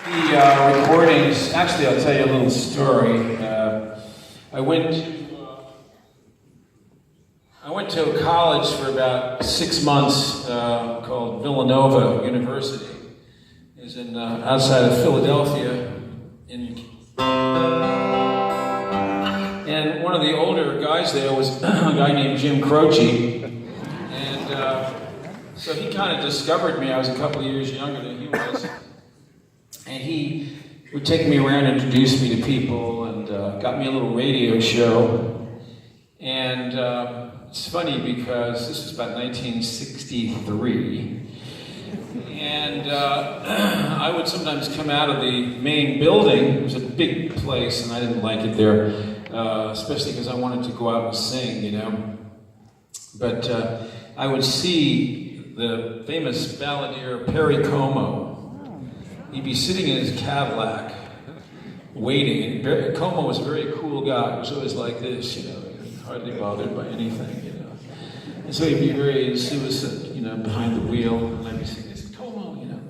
Recordings. Actually, I'll tell you a little story. I went to college for about 6 months called Villanova University. It was in outside of Philadelphia. And one of the older guys there was a guy named Jim Croce. And so he kind of discovered me. I was a couple of years younger than he was. And he would take me around and introduce me to people and got me a little radio show. And it's funny because this was about 1963. And I would sometimes come out of the main building. It was a big place and I didn't like it there, especially because I wanted to go out and sing, you know. But I would see the famous balladeer Perry Como. He'd be sitting in his Cadillac, waiting. And Como was a very cool guy. He was always like this, you know, hardly bothered by anything, you know. And so he'd be very, he was, you know, behind the wheel, and I'd be singing this, Como, you know.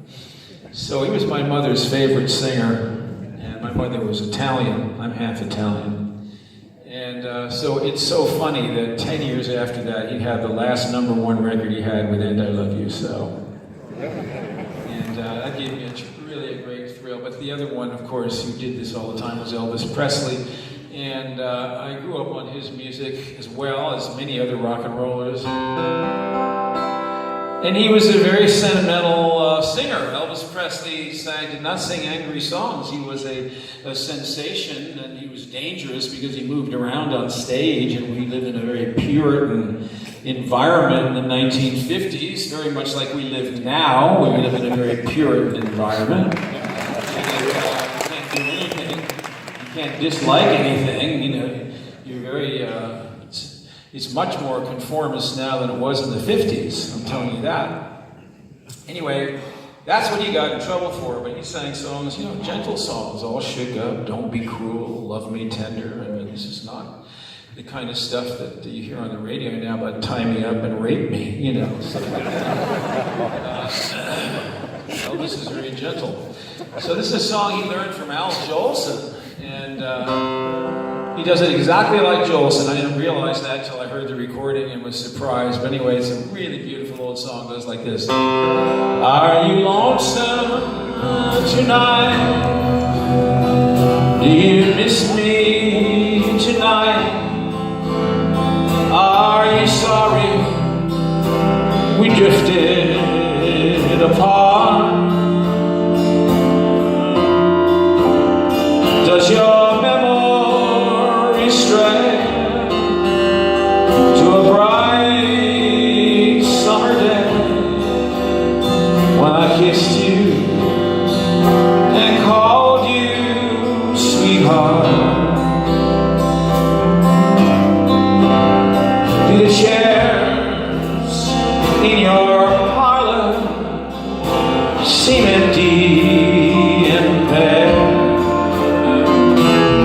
So he was my mother's favorite singer, and my mother was Italian. I'm half Italian. And so it's so funny that 10 years after that, he'd have the last #1 record he had with And I Love You So. And that gave me a great thrill. But the other one, of course, who did this all the time was Elvis Presley. And I grew up on his music as well as many other rock and rollers. And he was a very sentimental singer. Elvis Presley did not sing angry songs. He was a sensation, and he was dangerous because he moved around on stage, and we lived in a very Puritan environment in the 1950s, very much like we live now. We live in a very Puritan environment. You can't do anything. You can't dislike anything. You know, you're very. It's much more conformist now than it was in the 50s. I'm telling you that. Anyway, that's what he got in trouble for. But he sang songs, you know, gentle songs, all shook up, don't be cruel, love me tender. I mean, this is not the kind of stuff that you hear on the radio now about tie me up and rape me, you know, stuff like that. Elvis is very gentle. So this is a song he learned from Al Jolson, and he does it exactly like Jolson. I didn't realize that until I heard the recording and was surprised. But anyway, it's a really beautiful old song. It goes like this. Are you lonesome tonight? Do you miss me tonight? Are you sorry we drifted apart? Does your memory stray to a bright summer day when I kissed you and called you sweetheart? Do the chairs in your parlor seem empty and bare?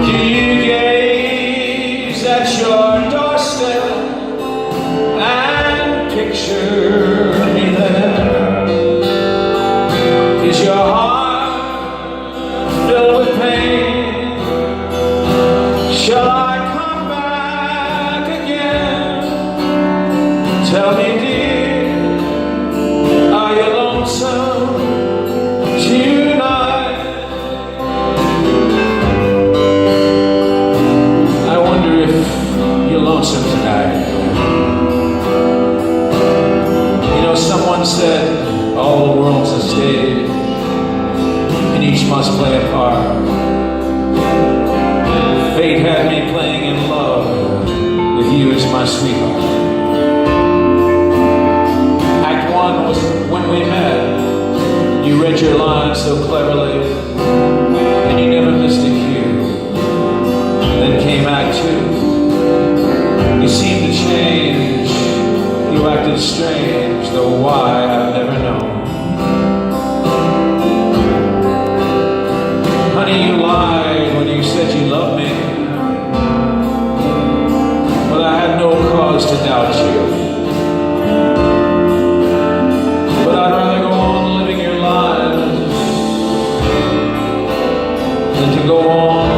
Do you gaze at your doorstep and picture me there? Is your heart filled with pain? Shall I come back again? Tell me, dear, are you lonesome tonight? I wonder if you're lonesome tonight. You know, someone said all the world's a stage and each must play a part. Fate had me playing in love with you as my sweetheart. Act 1 was when we met. You read your lines so cleverly, and you never missed a cue. Then came Act 2. You seemed to change. You acted strange, though why I've never known. Honey, you lied when you said you loved me, but I had no cause to doubt you. But I'd rather go on living your lives go on